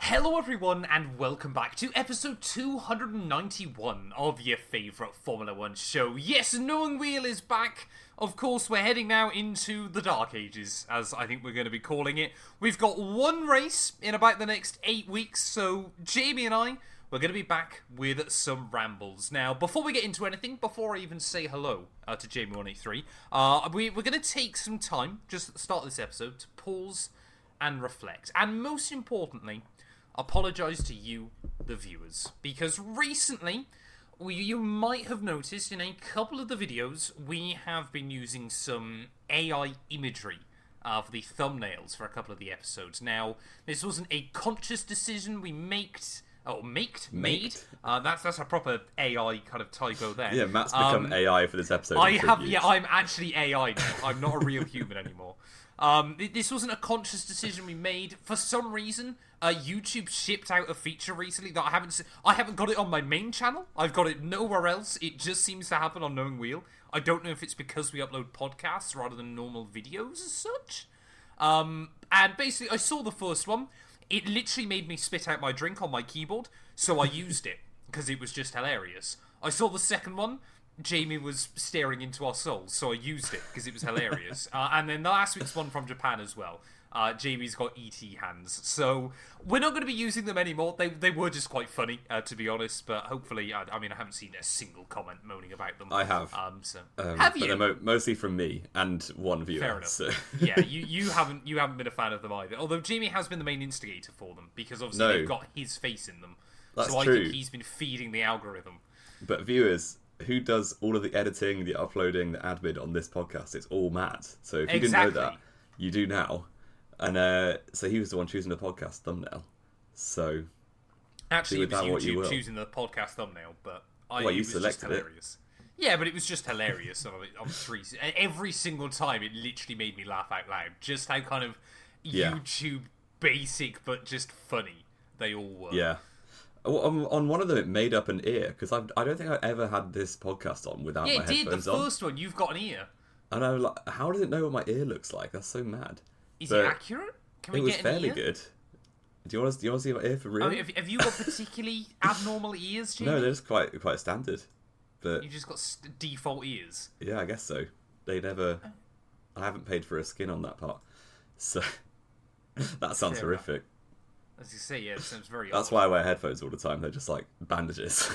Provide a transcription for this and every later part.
Hello everyone and welcome back to episode 291 of your favourite Formula 1 show. Yes, Knowing Wheel is back. Of course, we're heading now into the Dark Ages, as I think we're going to be calling it. We've got one race in about the next 8 weeks, so Jamie and I, we're going to be back with some rambles. Now, before we get into anything, before I even say hello to Jamie183, we're going to take some time, just at the start of this episode, to pause and reflect. And most importantly, apologise to you, the viewers, because recently, you might have noticed in a couple of the videos, we have been using some AI imagery for the thumbnails for a couple of the episodes. Now, this wasn't a conscious decision we made. That's a proper AI kind of typo there. Yeah, Matt's become AI for this episode. I'm actually AI now. I'm not a real human anymore. This wasn't a conscious decision we made. For some reason, YouTube shipped out a feature recently that I haven't got it on my main channel. I've got it nowhere else. It just seems to happen on Knowing Wheel. I don't know if it's because we upload podcasts rather than normal videos as such. And basically, I saw the first one. It literally made me spit out my drink on my keyboard, so I used it because it was just hilarious. I saw the second one. Jamie was staring into our souls, so I used it because it was hilarious. And then the last week's one from Japan as well. Jamie's got ET hands, so we're not going to be using them anymore. They were just quite funny, to be honest. But hopefully, I haven't seen a single comment moaning about them. I have. Have you? But they're mostly from me and one viewer. Fair enough. So. Yeah, you haven't been a fan of them either. Although Jamie has been the main instigator for them because obviously they've got his face in them. That's so I true. think he's been feeding the algorithm. But viewers, who does all of the editing, the uploading, the admin on this podcast? It's all Matt. So if you didn't know that, you do now. And so he was the one choosing the podcast thumbnail. So actually, it was YouTube choosing the podcast thumbnail, but you selected it. Hilarious. Yeah, but it was just hilarious on three. Every single time, it literally made me laugh out loud. Just how kind of YouTube basic, but just funny they all were. Yeah. On one of them, it made up an ear, because I don't think I ever had this podcast on without my headphones on. Yeah, it did. The first one, you've got an ear. And I'm like, how does it know what my ear looks like? That's so mad. Is it accurate? Can we get an ear? It was fairly good. Do you want to see my ear for real? Have you got particularly abnormal ears, Jamie? No, they're just quite standard. But you just got default ears? Yeah, I guess so. I haven't paid for a skin on that part. So, that sounds horrific. As you say, yeah, it sounds very That's why I wear headphones all the time. They're just like bandages.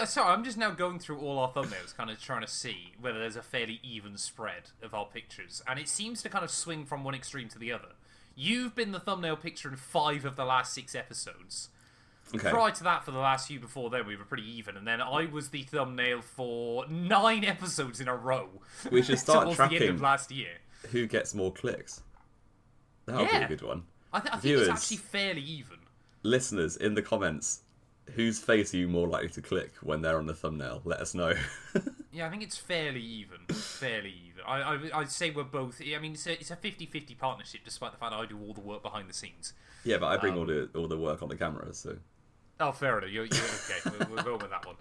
Sorry, I'm just now going through all our thumbnails, kind of trying to see whether there's a fairly even spread of our pictures. And it seems to kind of swing from one extreme to the other. You've been the thumbnail picture in 5 of the last 6 episodes. Okay. Prior to that, for the last few before then, we were pretty even. And then I was the thumbnail for 9 episodes in a row. We should start tracking the end of last year. Who gets more clicks. That would be a good one. I think it's actually fairly even. Listeners, in the comments, whose face are you more likely to click when they're on the thumbnail? Let us know. Yeah, I think it's fairly even. I'd say we're both. I mean, it's a 50-50 partnership, despite the fact that I do all the work behind the scenes. Yeah, but I bring all the work on the camera, so. Oh, fair enough. You're okay. We'll go with that one.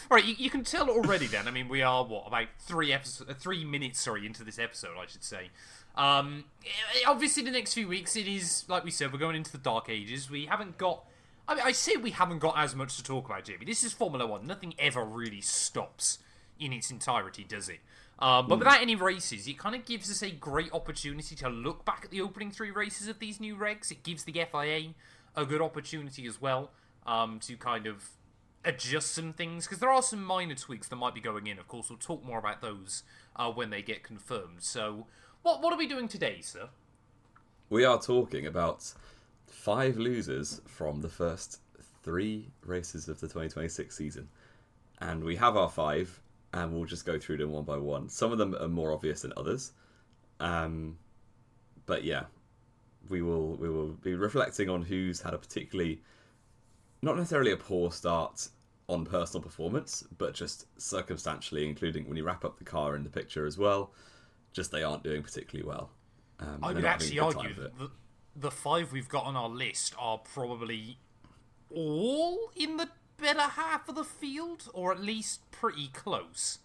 Right, you can tell already. Then, I mean, we are about 3 minutes into this episode, I should say. Obviously, the next few weeks, it is like we said, we're going into the Dark Ages. We haven't got. I mean, I say we haven't got as much to talk about, Jamie. This is Formula 1. Nothing ever really stops in its entirety, does it? But without any races, it kind of gives us a great opportunity to look back at the opening 3 races of these new regs. It gives the FIA a good opportunity as well to kind of adjust some things, because there are some minor tweaks that might be going in. Of course, we'll talk more about those when they get confirmed. So, what are we doing today, sir? We are talking about 5 losers from the first 3 races of the 2026 season. And we have our 5, and we'll just go through them one by one. Some of them are more obvious than others. But yeah, we will be reflecting on who's had a particularly, not necessarily a poor start on personal performance, but just circumstantially, including when you wrap up the car in the picture as well, just they aren't doing particularly well. I would actually argue that the 5 we've got on our list are probably all in the better half of the field, or at least pretty close.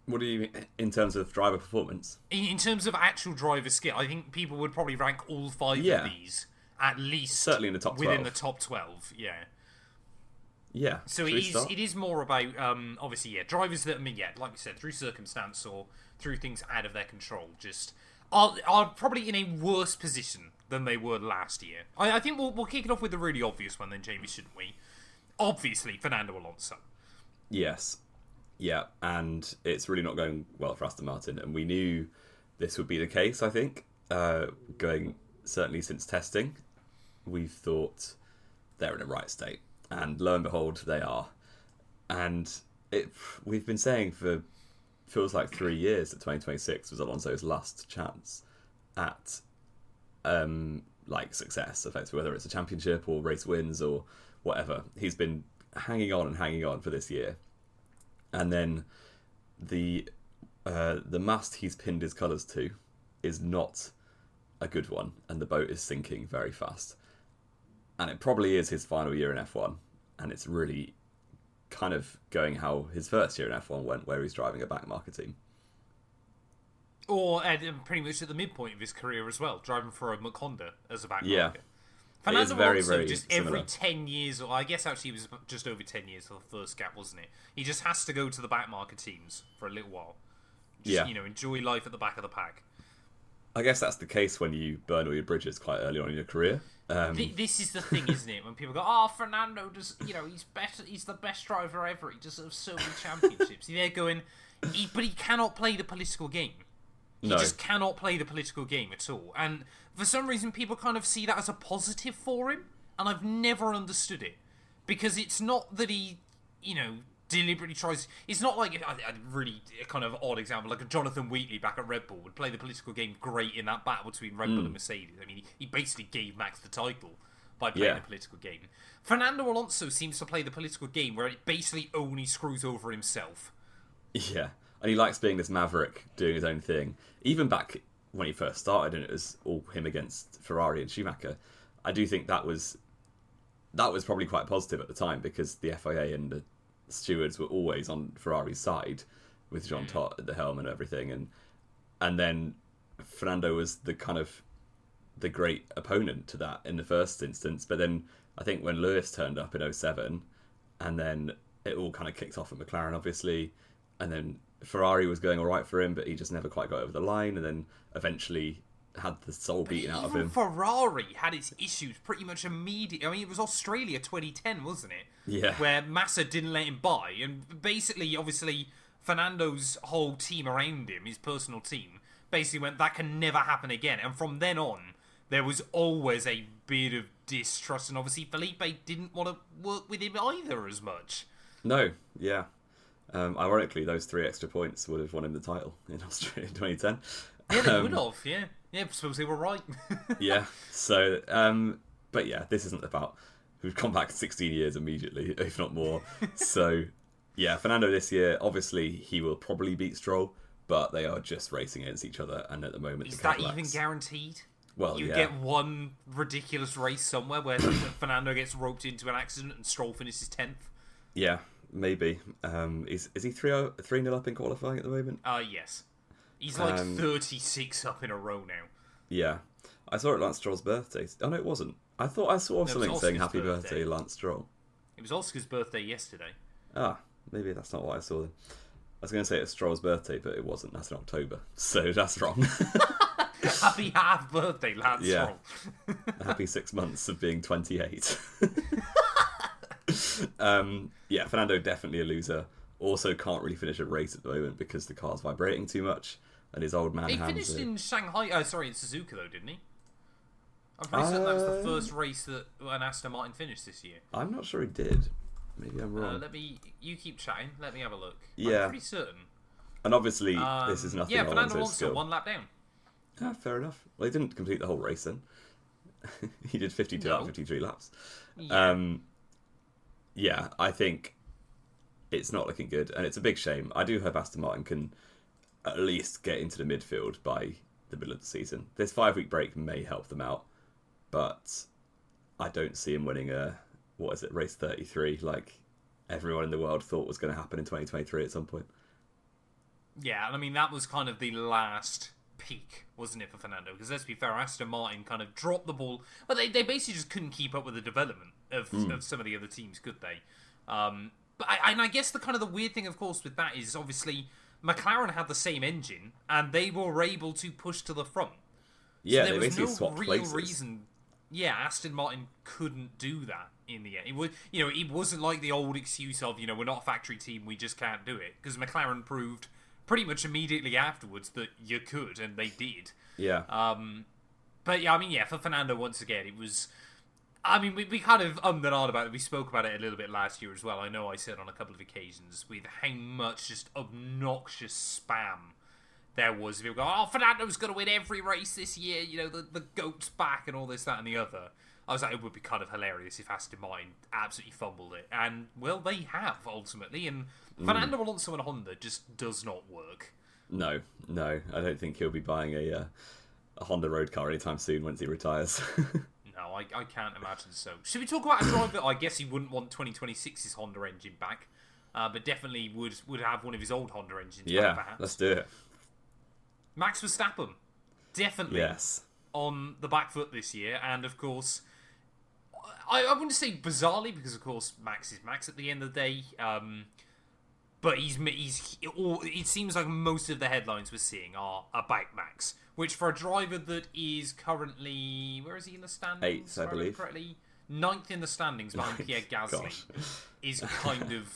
What do you mean in terms of driver performance? In terms of actual driver skill, I think people would probably rank all 5 of these at least certainly in the top 12. within the top 12. Yeah. Yeah. So it is more about obviously drivers that, I mean, like you said, through circumstance or through things out of their control, just are probably in a worse position than they were last year. I think we'll kick it off with the really obvious one then, Jamie, shouldn't we? Obviously, Fernando Alonso. Yes. Yeah, and it's really not going well for Aston Martin, and we knew this would be the case, I think. Going, certainly since testing, we've thought they're in a right state. And lo and behold, they are. And we've been saying for, feels like 3 years that 2026 was Alonso's last chance at success, effectively, whether it's a championship or race wins or whatever. He's been hanging on for this year. And then the mast he's pinned his colours to is not a good one, and the boat is sinking very fast. And it probably is his final year in F1, and it's really kind of going how his first year in F1 went, where he's driving a backmarker team. Or pretty much at the midpoint of his career as well, driving for a Honda as a backmarker. Yeah. Fernando very, Alonso, very just similar. every 10 years, or I guess actually it was just over 10 years for the first gap, wasn't it? He just has to go to the backmarker teams for a little while. Just, enjoy life at the back of the pack. I guess that's the case when you burn all your bridges quite early on in your career. This is the thing, isn't it? When people go, "Oh, Fernando does, he's better. He's the best driver ever. He deserves so many championships." They're going, but he cannot play the political game. He just cannot play the political game at all. And for some reason, people kind of see that as a positive for him, and I've never understood it, because it's not that he, deliberately tries. It's not like a really kind of odd example, like a Jonathan Wheatley back at Red Bull would play the political game great in that battle between Red Bull and Mercedes. I mean, he basically gave Max the title by playing the political game. Fernando Alonso seems to play the political game where it basically only screws over himself. Yeah, and he likes being this maverick, doing his own thing. Even back when he first started, and it was all him against Ferrari and Schumacher, I do think that was probably quite positive at the time, because the FIA and the stewards were always on Ferrari's side with Jean Todt at the helm and everything, and then Fernando was the kind of the great opponent to that in the first instance. But then I think when Lewis turned up in 2007, and then it all kind of kicked off at McLaren, obviously, and then Ferrari was going all right for him, but he just never quite got over the line, and then eventually had the soul beaten out of him. Ferrari had its issues pretty much immediately. I mean, it was Australia 2010, wasn't it? Yeah. Where Massa didn't let him by, and basically, obviously, Fernando's whole team around him, his personal team, basically went, that can never happen again. And from then on, there was always a bit of distrust, and obviously Felipe didn't want to work with him either as much. No, yeah. Ironically, those 3 extra points would have won him the title in Australia in 2010. Yeah, they would have, yeah. Yeah, I suppose they were right. Yeah, so, but yeah, this isn't about... We've gone back 16 years immediately, if not more. So, yeah, Fernando this year, obviously, he will probably beat Stroll, but they are just racing against each other, and at the moment... Is that even guaranteed? Well, you get one ridiculous race somewhere where Fernando gets roped into an accident and Stroll finishes 10th? Yeah, maybe. Is he 3-0 up in qualifying at the moment? Yes. He's like 36 up in a row now. Yeah. I saw it Lance Stroll's birthday. Oh, no, it wasn't. I thought I saw something saying happy birthday, Lance Stroll. It was Oscar's birthday yesterday. Ah, maybe that's not what I saw then. I was going to say it's Stroll's birthday, but it wasn't. That's in October. So that's wrong. Happy half birthday, Lance Stroll. Happy 6 months of being 28. Yeah, Fernando definitely a loser. Also can't really finish a race at the moment because the car's vibrating too much, and his old man He hands finished it. in Shanghai. In Suzuka though, didn't he? I'm pretty certain that was the first race that an Aston Martin finished this year. I'm not sure he did. Maybe I'm wrong. You keep chatting. Let me have a look. Yeah. I'm pretty certain. And obviously, this is nothing. Yeah, Fernando Alonso's Alonso skill. 1 lap down. Ah, fair enough. Well, he didn't complete the whole race then. He did 52 out of 53 laps. Yeah, I think it's not looking good, and it's a big shame. I do hope Aston Martin can at least get into the midfield by the middle of the season. This 5-week break may help them out, but I don't see him winning race 33, like everyone in the world thought was going to happen in 2023 at some point. Yeah, and I mean, that was kind of the last peak, wasn't it, for Fernando? Because let's be fair, Aston Martin kind of dropped the ball, but they basically just couldn't keep up with the development of some of the other teams, could they? But I guess the weird thing, of course, with that is obviously McLaren had the same engine and they were able to push to the front. Yeah, so there they was basically no swapped real places. reason. Yeah, Aston Martin couldn't do that in the end. It was, it wasn't like the old excuse of, we're not a factory team, we just can't do it. Because McLaren proved pretty much immediately afterwards that you could, and they did. Yeah. But yeah, for Fernando, once again, it was. We kind of and on about it. We spoke about it a little bit last year as well. I know I said on a couple of occasions with how much just obnoxious spam there was. People go, oh, Fernando's going to win every race this year. The GOAT's back and all this, that, and the other. I was like, it would be kind of hilarious if Aston Martin absolutely fumbled it. And, well, they have, ultimately. And Fernando Alonso and Honda just does not work. No. I don't think he'll be buying a Honda road car anytime soon once he retires. No, I can't imagine so. Should we talk about a driver? I guess he wouldn't want 2026's Honda engine back, but definitely would have one of his old Honda engines back, perhaps. Let's do it. Max Verstappen, definitely on the back foot this year, and of course, I wouldn't say bizarrely, because of course Max is Max at the end of the day, but it seems like most of the headlines we're seeing are about Max, which for a driver that is currently, where is he in the standings? 8th, I believe. Correctly, 9th in the standings behind Pierre Gasly, is kind of.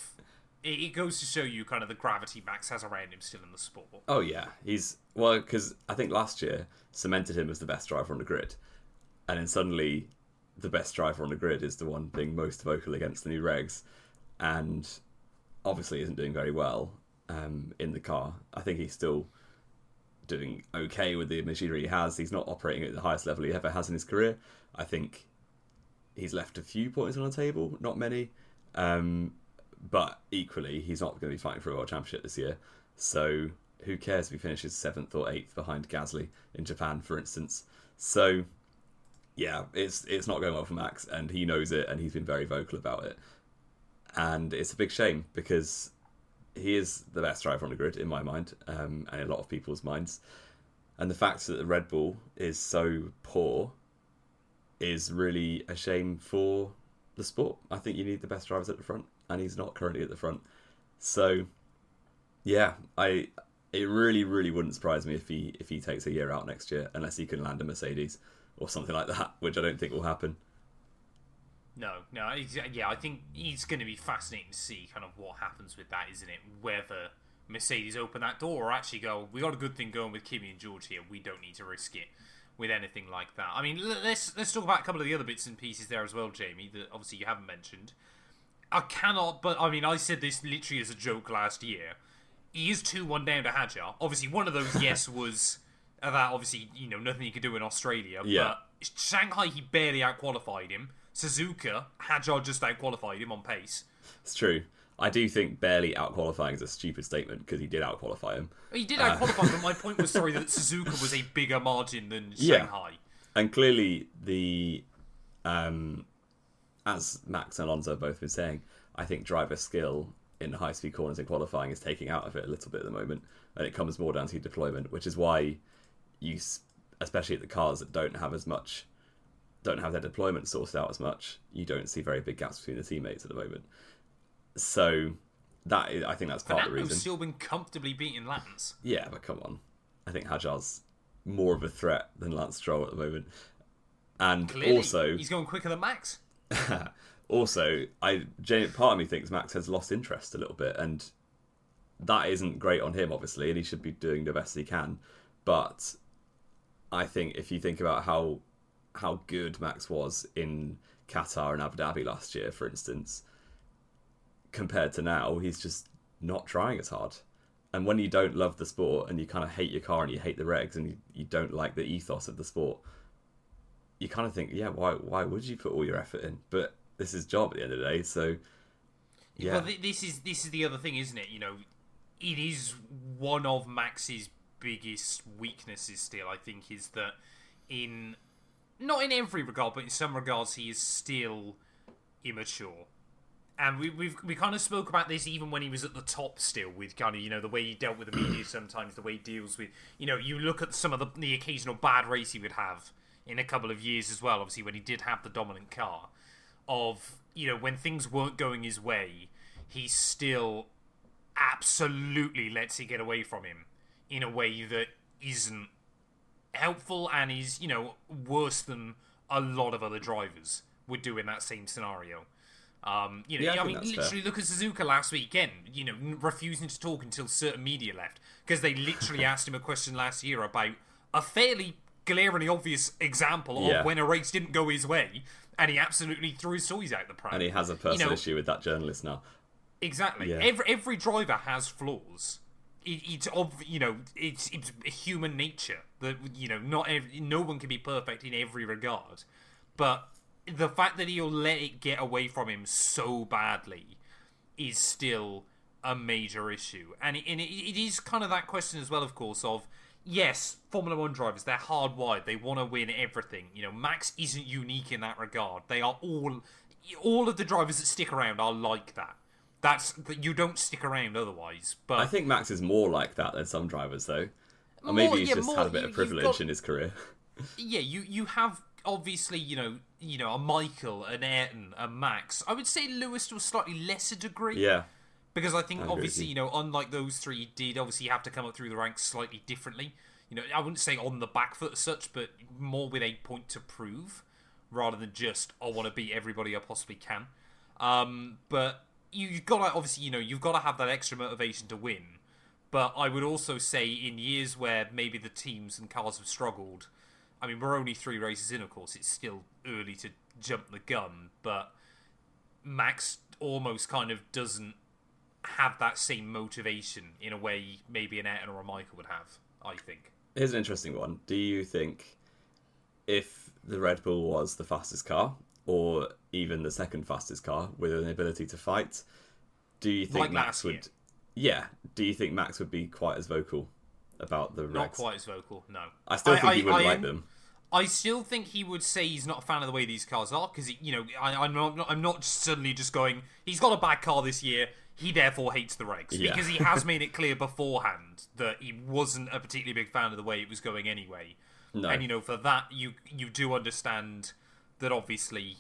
It goes to show you kind of the gravity Max has around him still in the sport. Oh yeah, because I think last year cemented him as the best driver on the grid, and then suddenly the best driver on the grid is the one being most vocal against the new regs, and obviously isn't doing very well in the car. I think he's still doing okay with the machinery he has. He's not operating at the highest level he ever has in his career. I think he's left a few points on the table, not many. But equally, he's not going to be fighting for a world championship this year. So who cares if he finishes 7th or 8th behind Gasly in Japan, for instance? So yeah, it's not going well for Max, and he knows it, and he's been very vocal about it. And it's a big shame, because he is the best driver on the grid in my mind, and in a lot of people's minds. And the fact that the Red Bull is so poor is really a shame for the sport. I think you need the best drivers at the front, and he's not currently at the front. So yeah, it really, really wouldn't surprise me if he takes a year out next year, unless he can land a Mercedes or something like that, which I don't think will happen. No, I think it's going to be fascinating to see kind of what happens with that, isn't it? Whether Mercedes open that door or actually go, we got a good thing going with Kimi and George here, we don't need to risk it with anything like that. I mean, let's talk about a couple of the other bits and pieces there as well, Jamie, that obviously you haven't mentioned. I said this literally as a joke last year. He is 2-1 down to Hadjar. Obviously, one of those, was that obviously, nothing you could do in Australia. Yeah. But Shanghai, he barely outqualified him. Suzuka, Hadjar just outqualified him on pace. It's true. I do think barely outqualifying is a stupid statement, because he did outqualify him. He did outqualify, but my point was, that Suzuka was a bigger margin than Shanghai. And clearly as Max and Alonso have both been saying, I think driver skill in high-speed corners in qualifying is taking out of it a little bit at the moment, and it comes more down to deployment, which is why you, especially at the cars that don't have their deployment sorted out as much, you don't see very big gaps between the teammates at the moment. So I think that's part of the reason. Fernando's still been comfortably beating Lance. Yeah, but come on. I think Hadjar's more of a threat than Lance Stroll at the moment. And clearly, also, he's going quicker than Max. Also, part of me thinks Max has lost interest a little bit, and that isn't great on him, obviously, and he should be doing the best he can. But I think if you think about how good Max was in Qatar and Abu Dhabi last year, for instance, compared to now, he's just not trying as hard. And when you don't love the sport and you kind of hate your car and you hate the regs and you don't like the ethos of the sport, you kind of think, yeah, why would you put all your effort in? But this is job at the end of the day, so yeah. Well, this is the other thing, isn't it? It is one of Max's biggest weaknesses still, I think, is that not in every regard, but in some regards, he is still immature. And we kind of spoke about this even when he was at the top still, with kind of, the way he dealt with the media sometimes, the way he deals with, you look at some of the occasional bad race he would have in a couple of years as well, obviously when he did have the dominant car, of, when things weren't going his way, he still absolutely lets it get away from him in a way that isn't helpful and is, worse than a lot of other drivers would do in that same scenario. Literally fair. look at Suzuka last weekend, refusing to talk until certain media left because they literally asked him a question last year about a fairly glaringly obvious example of when a race didn't go his way, and he absolutely threw his toys out the pram. And he has a personal issue with that journalist now. Exactly. Yeah. Every driver has flaws. It's human nature that no one can be perfect in every regard, but the fact that he'll let it get away from him so badly is still a major issue. And it is kind of that question as well, of course, of, yes, Formula 1 drivers, they're hardwired. They want to win everything. Max isn't unique in that regard. They are all of the drivers that stick around are like that. You don't stick around otherwise. But I think Max is more like that than some drivers, though. Or maybe he's just had a bit of privilege in his career. Yeah, you have obviously, a Michael, an Ayrton, a Max. I would say Lewis to a slightly lesser degree. Yeah. Because I think, obviously, unlike those three, did obviously have to come up through the ranks slightly differently. I wouldn't say on the back foot as such, but more with a point to prove, rather than just, I want to beat everybody I possibly can. But you've got to, obviously, you've got to have that extra motivation to win. But I would also say in years where maybe the teams and cars have struggled, I mean, we're only 3 races in, of course. It's still early to jump the gun, but Max almost kind of doesn't have that same motivation in a way maybe an Ayrton or a Michael would have, I think. Here's an interesting one. Do you think if the Red Bull was the fastest car, or even the second fastest car with an ability to fight, do you think Max would... Yeah. Do you think Max would be quite as vocal about the regs? Not quite as vocal, no. I still think he wouldn't like them. I still think he would say he's not a fan of the way these cars are, because I'm not suddenly just going, he's got a bad car this year, he therefore hates the regs. Yeah. Because he has made it clear beforehand that he wasn't a particularly big fan of the way it was going anyway. No. And for that you do understand that obviously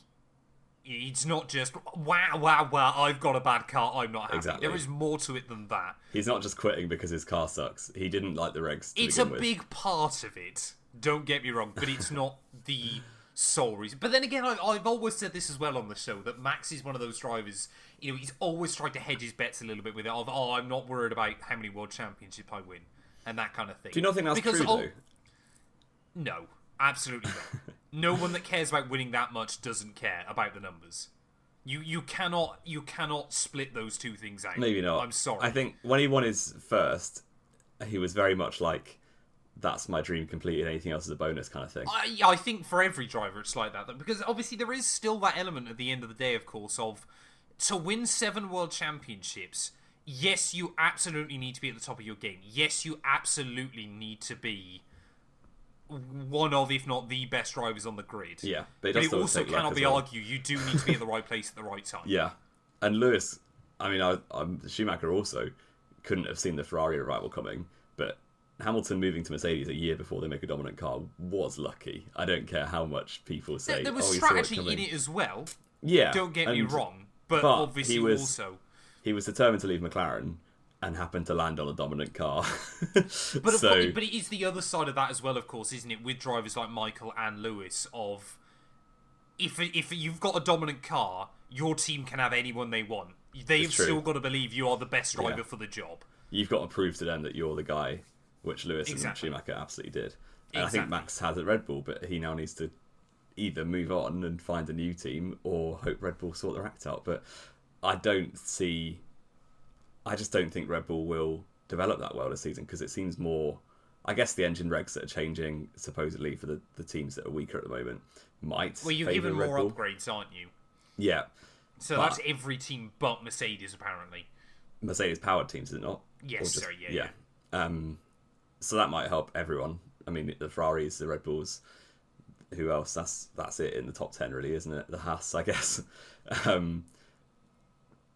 it's not just wow, I've got a bad car, I'm not happy. Exactly. There is more to it than that. He's not just quitting because his car sucks. He didn't like the regs to It's a big part of it. Don't get me wrong, but it's not the sole reason. But then again, I've always said this as well on the show, that Max is one of those drivers, he's always tried to hedge his bets a little bit with it, of, I'm not worried about how many world championships I win, and that kind of thing. Do you not think that's true, though? No, absolutely not. No one that cares about winning that much doesn't care about the numbers. You cannot split those two things out. Maybe not. I'm sorry. I think when he won his first, he was very much like, that's my dream completed, anything else is a bonus kind of thing. I think for every driver it's like that, though, because obviously there is still that element at the end of the day, of course, of to win 7 world championships, yes, you absolutely need to be at the top of your game. Yes, you absolutely need to be one of, if not the best drivers on the grid. Yeah, but it also cannot be argued. You do need to be at the right place at the right time. Yeah, and Lewis, I mean, Schumacher also couldn't have seen the Ferrari arrival coming, but Hamilton moving to Mercedes a year before they make a dominant car was lucky. I don't care how much people say. There was strategy in it as well. Yeah, don't get me wrong, but obviously he was determined to leave McLaren and happened to land on a dominant car. But it is the other side of that as well, of course, isn't it? With drivers like Michael and Lewis, of if you've got a dominant car, your team can have anyone they want. They've still got to believe you are the best driver for the job. You've got to prove to them that you're the guy, which Lewis and Schumacher absolutely did. And I think Max has at Red Bull, but he now needs to either move on and find a new team or hope Red Bull sort their act out. But I just don't think Red Bull will develop that well this season, because it seems more, I guess the engine regs that are changing supposedly for the teams that are weaker at the moment might Well, you're giving more upgrades, aren't you? Yeah. So that's every team but Mercedes, apparently. Mercedes powered teams, is it not? Yes, sir, yeah. So that might help everyone. I mean, the Ferraris, the Red Bulls, who else? That's it in the top 10, really, isn't it? The Haas, I guess.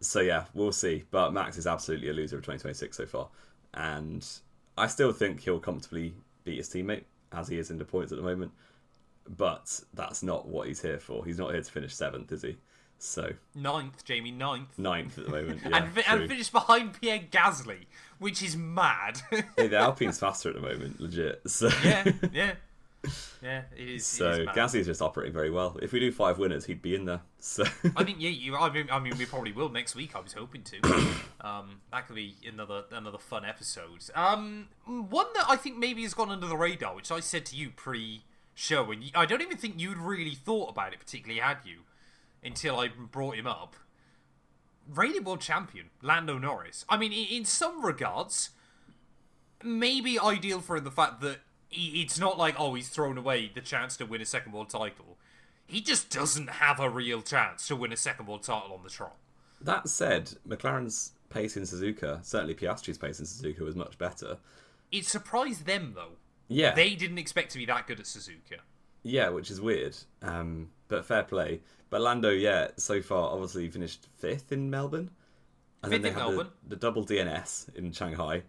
So yeah, we'll see. But Max is absolutely a loser of 2026 so far, and I still think he'll comfortably beat his teammate as he is in the points at the moment. But that's not what he's here for. He's not here to finish 7th, is he? So Ninth, Jamie, ninth. 9th at the moment, yeah. And finished behind Pierre Gasly, which is mad. Hey, the Alpine's faster at the moment, legit. So yeah, it is. So it is mad. Gasly's just operating very well. If we do 5 winners, he'd be in there. So I think I mean, we probably will next week. I was hoping to. That could be another fun episode. One that I think maybe has gone under the radar, which I said to you pre-show, and I don't even think you'd really thought about it particularly, had you, until I brought him up. Reigning world champion Lando Norris. I mean, in some regards, maybe ideal for the fact that it's not like, oh, he's thrown away the chance to win a second world title. He just doesn't have a real chance to win a second world title on the trot. that said, McLaren's pace in Suzuka, certainly Piastri's pace in Suzuka, was much better. It surprised them, though. Yeah, They didn't expect to be that good at Suzuka. yeah, which is weird. But fair play. But Lando, yeah, so far obviously finished 5th in Melbourne, and then Fifth they in had Melbourne. the double DNS in Shanghai,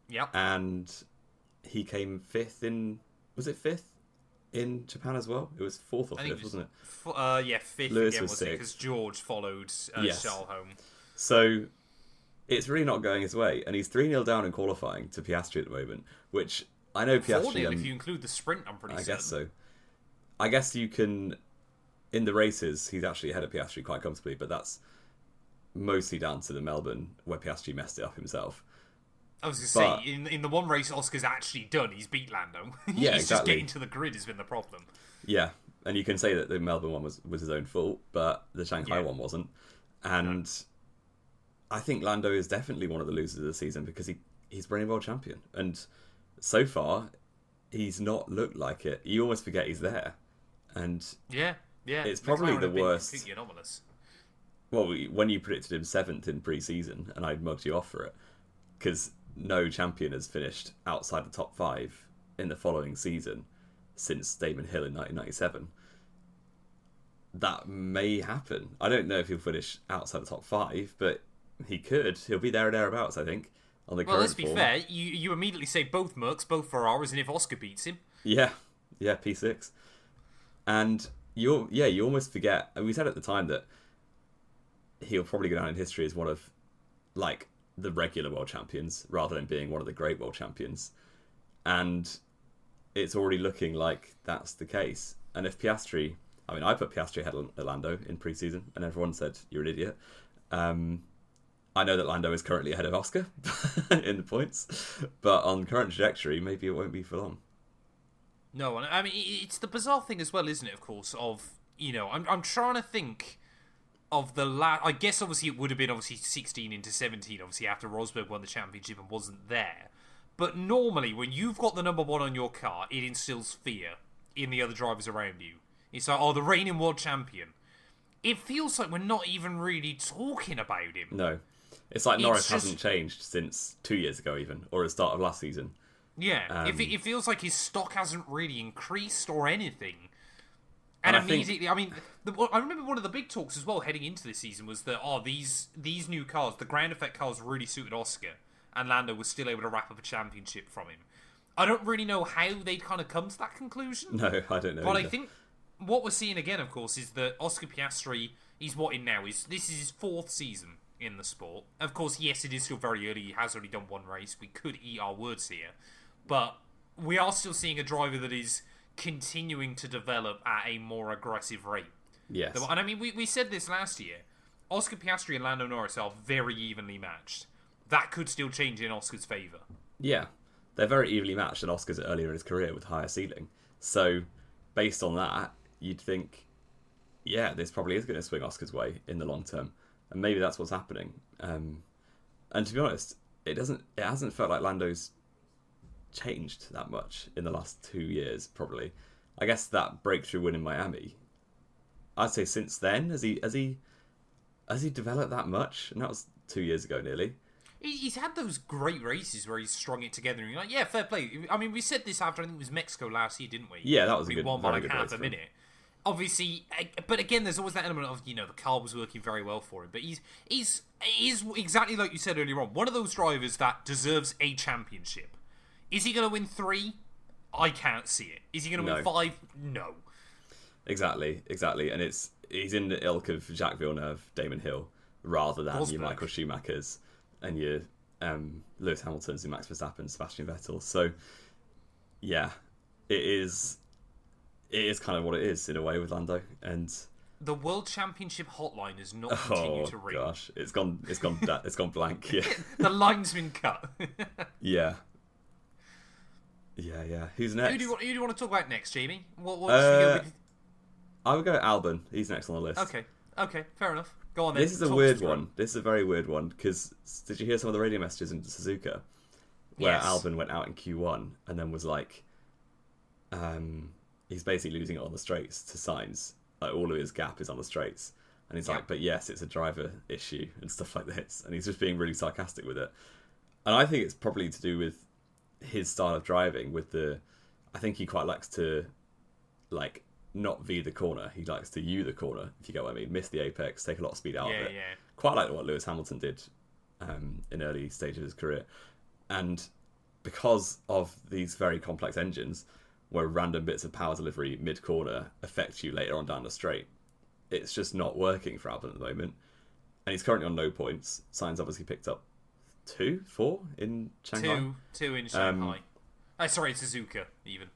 Yep. and he came 5th in, was it 5th in Japan as well? It was 4th or I think 5th, wasn't it? Fifth Lewis again, was wasn't it? sixth. Because George followed Yes. Charles home. So it's really not going his way, and he's 3-0 down in qualifying to Piastri at the moment, which I know 4-0 Piastri. if you include the sprint, I'm pretty I certain. guess so. I guess you can, in the races, he's actually ahead of Piastri quite comfortably, but that's mostly down to the Melbourne where Piastri messed it up himself. I was going to say, in the one race Oscar's actually done, he's beat Lando. Yeah, He's exactly. just getting to the grid has been the problem. Yeah, and you can say that the Melbourne one was his own fault, but the Shanghai one wasn't. And I think Lando is definitely one of the losers of the season because he's reigning world champion. And so far, he's not looked like it. You almost forget he's there. And Yeah. It's probably McLaren the have been worst. completely anomalous. Well, when you predicted him 7th in pre-season, and I mugged you off for it, because no champion has finished outside the top 5 in the following season since Damon Hill in 1997. That may happen. I don't know if he'll finish outside the top 5, but he could. He'll be there or thereabouts, I think, on the Well, current let's be form. fair. You immediately say both Mercs, both Ferraris, and if Oscar beats him, Yeah, P6. And you almost forget, and we said at the time that he'll probably go down in history as one of, like, the regular world champions rather than being one of the great world champions. And it's already looking like that's the case. And if Piastri, I mean, I put Piastri ahead of Lando in pre-season, and everyone said you're an idiot. I know that Lando is currently ahead of Oscar in the points, but on current trajectory, maybe it won't be for long. no. And I mean, it's the bizarre thing as well, isn't it? Of course, I'm trying to think of the last. I guess obviously it would have been 16 into 17. Obviously after Rosberg won the championship and wasn't there. But normally, when you've got the number 1 on your car, it instills fear in the other drivers around you. It's like, oh, the reigning world champion. It feels like we're not even really talking about him. No. It's like Norris hasn't changed since 2 years ago even, or at the start of last season. Yeah, it feels like his stock hasn't really increased or anything. And And I think- immediately, I mean, I remember one of the big talks as well heading into this season was that, these new cars, the ground effect cars really suited Oscar, and Lando was still able to wrap up a championship from him. I don't really know how they'd kind of come to that conclusion. No, I don't know. But either. I think what we're seeing again, of course, is that Oscar Piastri, he's what in now? This is his 4th season in the sport. Of course, yes, it is still very early. He has only done one race. We could eat our words here. But we are still seeing a driver that is continuing to develop at a more aggressive rate. Yes. And I mean, we said this last year. Oscar Piastri and Lando Norris are very evenly matched. That could still change in Oscar's favour. Yeah. They're very evenly matched, and Oscar's earlier in his career with higher ceiling. So, based on that, you'd think, yeah, this probably is going to swing Oscar's way in the long term. And maybe that's what's happening. And to be honest, it hasn't felt like Lando's changed that much in the last 2 years, probably. I guess that breakthrough win in Miami, I'd say since then, has he developed that much? And that was 2 years ago nearly. He's had those great races where he's strung it together, and you're like, yeah, fair play. I mean, we said this after, I think it was Mexico last year, didn't we? Yeah, that was a we good, won by very like good half race a for him. minute. obviously, but again, there's always that element of, the car was working very well for him. But he's exactly like you said earlier on, one of those drivers that deserves a championship. Is he going to win 3? I can't see it. Is he going to win 5? No. Exactly. And he's in the ilk of Jacques Villeneuve, Damon Hill, rather than your Michael Schumachers and your Lewis Hamiltons, your Max Verstappen, Sebastian Vettel. So, yeah, it is kind of what it is in a way with Lando. And the World Championship hotline has not continued to ring. Oh gosh, it's gone blank. Yeah, the line's been cut. Yeah. Who's next? Who do you want to talk about next, Jamie? What should we go with? I would go Albon. He's next on the list. Okay, fair enough. Go on then. This is a weird one. This is a very weird one, because did you hear some of the radio messages in Suzuka where Albon went out in Q1 and then was like, he's basically losing it on the straights to Sainz. Like, all of his gap is on the straights. And he's like, but yes, it's a driver issue and stuff like this. And he's just being really sarcastic with it. And I think it's probably to do with his style of driving. I think he quite likes to, like, not V the corner. He likes to U the corner, if you get what I mean. Miss the apex, take a lot of speed out of it. Yeah. Quite like what Lewis Hamilton did in early stages of his career. And because of these very complex engines, where random bits of power delivery mid-corner affect you later on down the straight, it's just not working for Albon at the moment. And he's currently on no points. Sainz obviously picked up 4 in Shanghai. 2 in Shanghai. Sorry, Suzuka, even.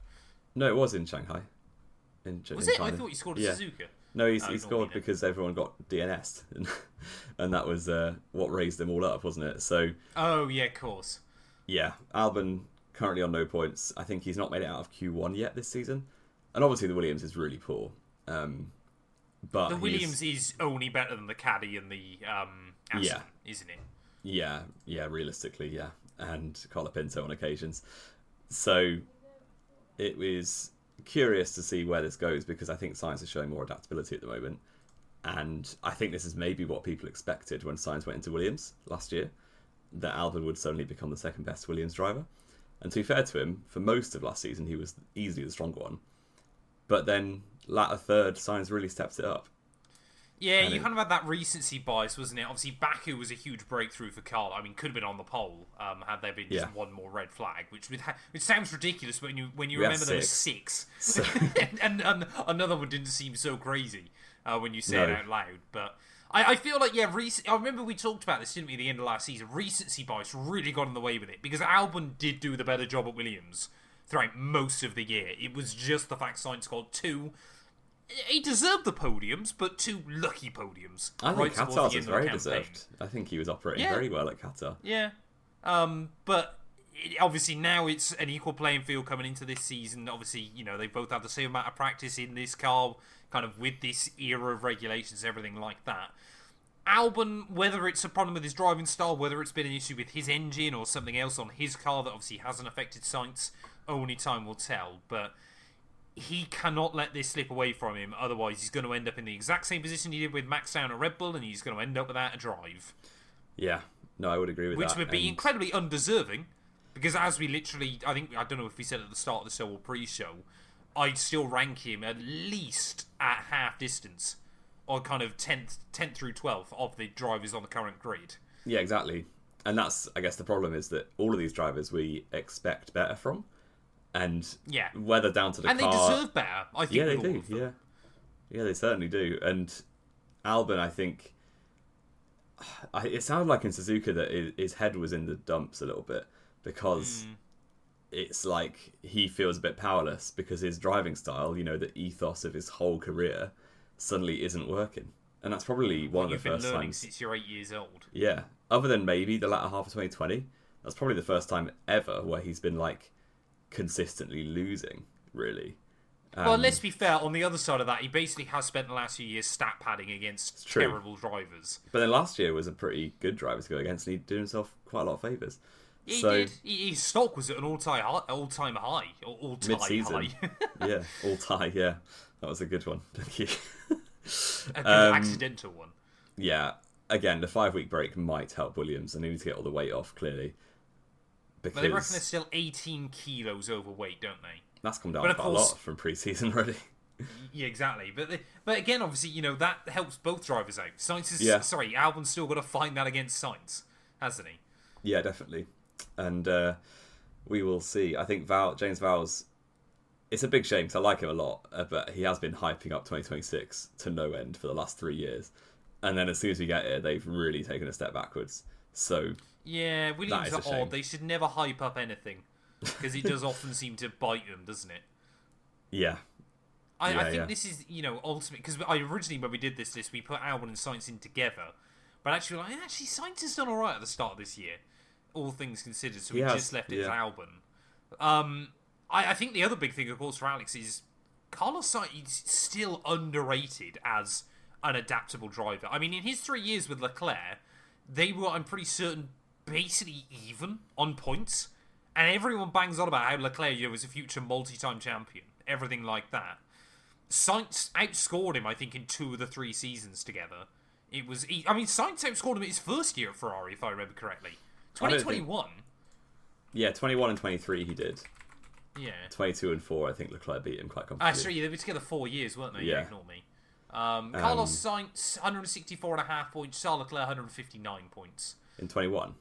No, it was in Shanghai. Was it? I thought you scored at Suzuka. No, he scored because everyone got DNS'd. And that was what raised them all up, wasn't it? So. Oh, yeah, of course. Yeah, Albon currently on no points. I think he's not made it out of Q1 yet this season. And obviously the Williams is really poor. But the Williams is only better than the Caddy and the Aston, isn't it? Yeah, realistically, yeah. And Colapinto on occasions. So it was curious to see where this goes, because I think Sainz is showing more adaptability at the moment. And I think this is maybe what people expected when Sainz went into Williams last year, that Albon would suddenly become the second best Williams driver. And to be fair to him, for most of last season, he was easily the stronger one. But then, latter third, Sainz really stepped it up. Yeah, you kind of had that recency bias, wasn't it? Obviously, Baku was a huge breakthrough for Carl. I mean, could have been on the pole had there been just one more red flag, which sounds ridiculous when you remember there was 6. and another one didn't seem so crazy when you say it out loud. But I feel like, I remember we talked about this, didn't we, at the end of last season? Recency bias really got in the way with it, because Albon did do the better job at Williams throughout most of the year. It was just the fact Sainz scored 2. He deserved the podiums, but 2 lucky podiums. I think Qatar's was very deserved. I think he was operating very well at Qatar. Yeah. But obviously now it's an equal playing field coming into this season. Obviously, they both have the same amount of practice in this car, kind of with this era of regulations, everything like that. Albon, whether it's a problem with his driving style, whether it's been an issue with his engine or something else on his car that obviously hasn't affected Sainz, only time will tell. But he cannot let this slip away from him, otherwise he's going to end up in the exact same position he did with Max down at Red Bull, and he's going to end up without a drive. Yeah, no, I would agree with that. Which would be incredibly undeserving, because as we literally, I don't know if we said at the start of the show or pre-show, I'd still rank him at least at half distance, or kind of 10th through 12th of the drivers on the current grid. Yeah, exactly. And that's, I guess, the problem is that all of these drivers we expect better from. And whether down to the car... And they deserve better, I think. Yeah, they do, Yeah, they certainly do. And Albon, I think... It sounded like in Suzuka that his head was in the dumps a little bit, because it's like he feels a bit powerless because his driving style, the ethos of his whole career, suddenly isn't working. And that's probably one of the first times... You've been learning since you're 8 years old. Yeah. Other than maybe the latter half of 2020, that's probably the first time ever where he's been, like, consistently losing, really. Well, let's be fair, on the other side of that, he basically has spent the last few years stat padding against terrible drivers. But then last year was a pretty good driver to go against, and he did himself quite a lot of favours. He did. His stock was at an all-time high. Mid-season. Yeah, all-time, yeah. That was a good one. Thank you. A good accidental one. Yeah. Again, the 5-week break might help Williams, and they need to get all the weight off, clearly. But they reckon they're still 18 kilos overweight, don't they? That's come down quite a lot from pre-season already. Yeah, exactly. But again, obviously, that helps both drivers out. Albon's still got to find that against Sainz, hasn't he? Yeah, definitely. And we will see. I think James Vowles, it's a big shame because I like him a lot, but he has been hyping up 2026 to no end for the last 3 years. And then as soon as we get here, they've really taken a step backwards. So yeah, Williams are odd. They should never hype up anything because it does often seem to bite them, doesn't it? Yeah. I think this is, ultimate, because originally when we did this list, we put Albon and Sainz in together. But actually, Sainz has done alright at the start of this year, all things considered, so we just left it as Albon. I think the other big thing, of course, for Alex is Carlos Sainz is still underrated as an adaptable driver. I mean, in his 3 years with Leclerc, they were, I'm pretty certain, basically even on points. And everyone bangs on about how Leclerc, was a future multi-time champion, everything like that. Sainz outscored him, I think, in 2 of the 3 seasons together. Sainz outscored him in his first year at Ferrari, if I remember correctly. 2021. Yeah, 21 and 23 he did. Yeah. 22 and 4, I think Leclerc beat him quite comfortably. Actually, they were together 4 years, weren't they? Yeah. Ignore me. Carlos Sainz, 164.5 points. Charles Leclerc, 159 points. In 21?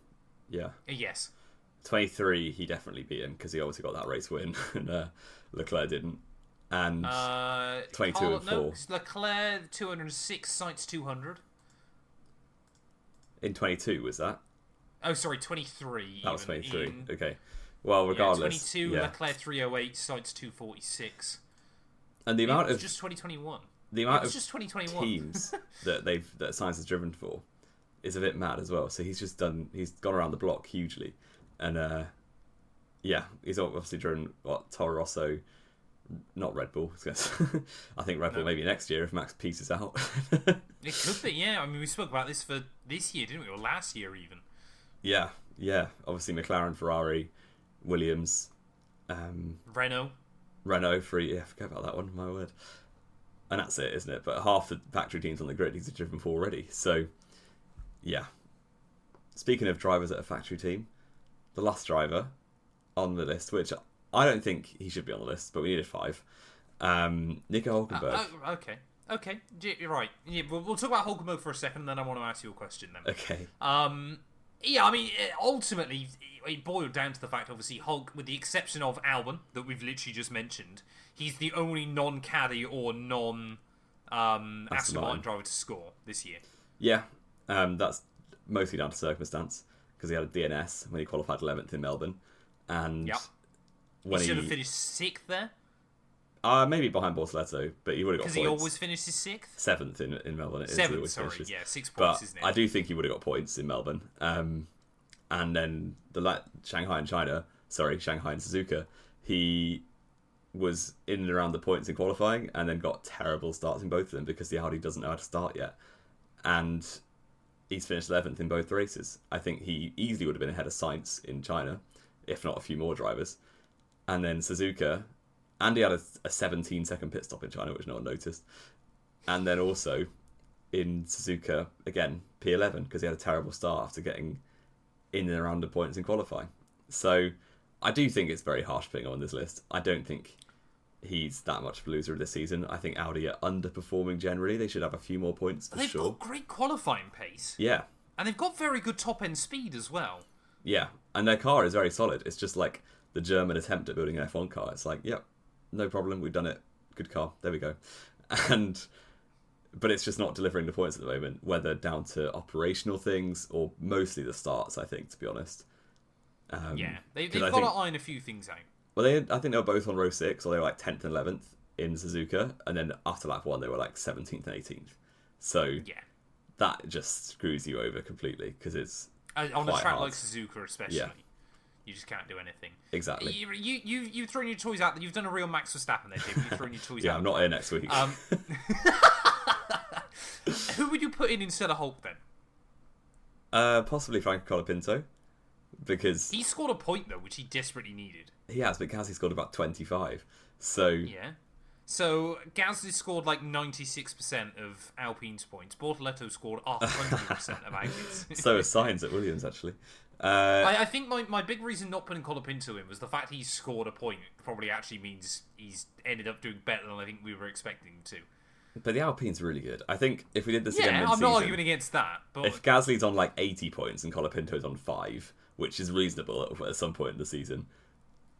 Yeah. Yes. 23, he definitely beat him because he obviously got that race win, and Leclerc didn't. And 22 and 4. No, Leclerc 206, Sainz 200. In 22, was that? Oh, sorry, 23. That was 23. Okay. Well, regardless. 22, Leclerc 308, Sainz 246. And the amount of just 2021. The amount of just 2021. teams that Sainz has driven for is a bit mad as well. So he's gone around the block hugely, and he's obviously driven Toro Rosso. Not Red Bull. I think Red Bull maybe next year if Max pieces out. It could be, yeah. I mean, we spoke about this for this year, didn't we? Or last year even. Yeah. Obviously McLaren, Ferrari, Williams, Renault free. Yeah, forget about that one. My word. And that's it, isn't it? But half the factory teams on the grid he's driven for already. So, yeah. Speaking of drivers at a factory team, the last driver on the list, which I don't think he should be on the list, but we needed 5. Nico Hülkenberg. Okay. You're right. Yeah, we'll talk about Hülkenberg for a second, and then I want to ask you a question then. Okay. Yeah, I mean, ultimately, it boiled down to the fact, obviously, Hulk, with the exception of Albon, that we've literally just mentioned, he's the only non-Caddy or non-Aston Martin driver to score this year. Yeah, that's mostly down to circumstance, because he had a DNS when he qualified 11th in Melbourne, and when he should have finished 6th there. Maybe behind Bortoleto, but he would have got points. Because he always finishes 6th? 7th in Melbourne. 7th, sorry. Finishes. Yeah, 6 but points, isn't it? I do think he would have got points in Melbourne. And then Shanghai and Suzuka, he was in and around the points in qualifying and then got terrible starts in both of them because the Audi doesn't know how to start yet. And he's finished 11th in both races. I think he easily would have been ahead of Sainz in China, if not a few more drivers. And then Suzuka... And he had a 17-second pit stop in China, which no one noticed. And then also, in Suzuka, again, P11, because he had a terrible start after getting in and around the points in qualifying. So, I do think it's very harsh putting him on this list. I don't think he's that much of a loser this season. I think Audi are underperforming generally. They should have a few more points, for sure. They've got great qualifying pace. Yeah. And they've got very good top-end speed as well. Yeah, and their car is very solid. It's just like the German attempt at building an F1 car. It's like, yep. No problem, we've done it. Good car. There we go. But it's just not delivering the points at the moment, whether down to operational things or mostly the starts, I think, to be honest. They've got to iron a few things out. Well, I think they were both on row 6, or they were like 10th and 11th in Suzuka, and then after lap 1, they were like 17th and 18th. So that just screws you over completely, because it's on a track like Suzuka especially. Yeah. You just can't do anything. Exactly. You've thrown your toys out there. You've done a real Max Verstappen there, Jim. You've thrown your toys out. I'm not here next week. Who would you put in instead of Hulk then? Possibly Franco Colapinto, because he scored a point though, which he desperately needed. He has, but Gasly scored about 25. So So Gasly scored like 96% of Alpine's points. Bortoletto scored 100% of Alpine's. So is Sainz at Williams, actually. I think my big reason not putting Colapinto in was the fact he scored a point probably actually means he's ended up doing better than I think we were expecting him to. But the Alpine's really good. I think if we did this again Yeah, mid-season, I'm not arguing against that. But if Gasly's on like 80 points and Colapinto's on 5, which is reasonable at some point in the season,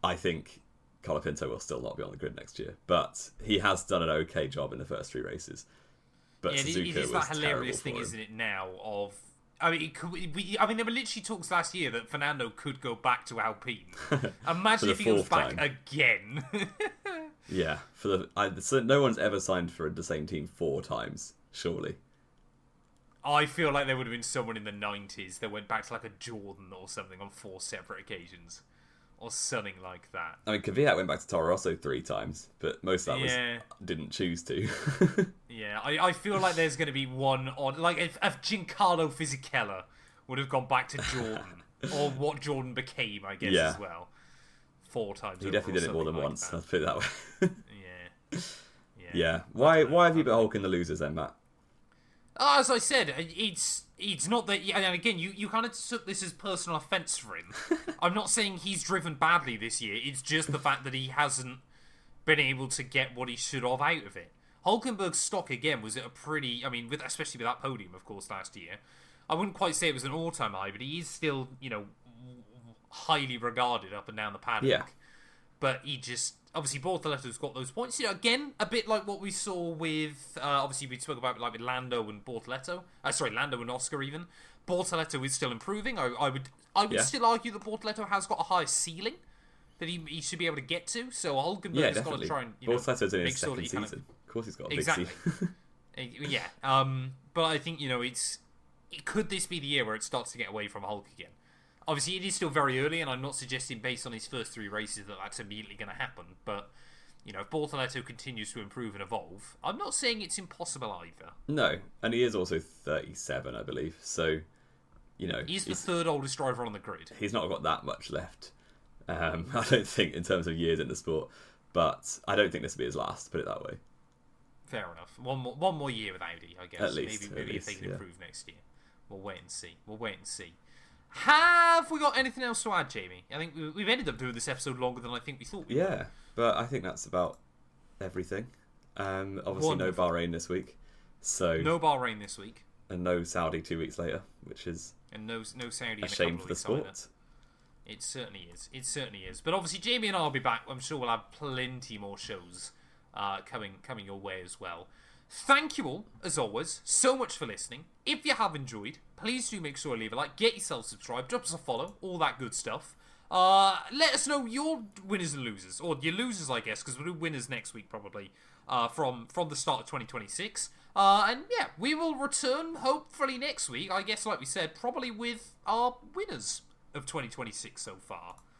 I think Colapinto will still not be on the grid next year. But he has done an okay job in the first 3 races. But yeah, Suzuka it is was that hilarious thing, terrible for him. isn't it? Now of. I mean, there were literally talks last year that Fernando could go back to Alpine. Imagine if he goes back again. Yeah, so no one's ever signed for the same team 4 times, surely. I feel like there would have been someone in the 90s that went back to like a Jordan or something on 4 separate occasions. Or something like that. I mean, Kvyat went back to Toro Rosso 3 times, but most of that was didn't choose to. Yeah, I feel like there's going to be one on... Like, if Giancarlo Fisichella would have gone back to Jordan, or what Jordan became, I guess, as well. 4 times. He definitely did it more than once, let's put it that way. Yeah. Why have you put Hulk in the losers then, Matt? As I said, it's not that... And again, you kind of took this as personal offence for him. I'm not saying he's driven badly this year. It's just the fact that he hasn't been able to get what he should have out of it. Hulkenberg's stock, again, was at a pretty... I mean, especially with that podium, of course, last year. I wouldn't quite say it was an all-time high, but he is still, highly regarded up and down the paddock. Yeah. But he just... Obviously, Bortoletto's got those points. Again, a bit like what we saw with... obviously, we spoke about like with Lando and Bortoletto. Lando and Oscar, even. Bortoletto is still improving. I would still argue that Bortoletto has got a higher ceiling that he should be able to get to. So Hulkenberg's got to try and... Bortoletto's in his make sure second that he season. Of course he's got a big exactly. season. Yeah. But I think, could this be the year where it starts to get away from Hulk again? Obviously, it is still very early, and I'm not suggesting based on his first 3 races that that's immediately going to happen. But, if Bortoletto continues to improve and evolve, I'm not saying it's impossible either. No, and he is also 37, I believe. So, He's the 3rd oldest driver on the grid. He's not got that much left, I don't think, in terms of years in the sport. But I don't think this will be his last, put it that way. Fair enough. One more year with Audi, I guess. At least. Maybe if they can improve next year. We'll wait and see. Have we got anything else to add, Jamie? I think we've ended up doing this episode longer than I think we thought we would. Yeah, but I think that's about everything. Obviously, Wonderful. no Bahrain this week. So no Bahrain this week. And no Saudi 2 weeks later, which is and no Saudi a shame for the sport. It certainly is. But obviously, Jamie and I will be back. I'm sure we'll have plenty more shows coming your way as well. Thank you all, as always, so much for listening. If you have enjoyed, please do make sure to leave a like, get yourself subscribed, drop us a follow, all that good stuff. Let us know your winners and losers, or your losers, I guess, because we'll do winners next week probably, from the start of 2026. And yeah, we will return hopefully next week, I guess, like we said, probably with our winners of 2026 so far.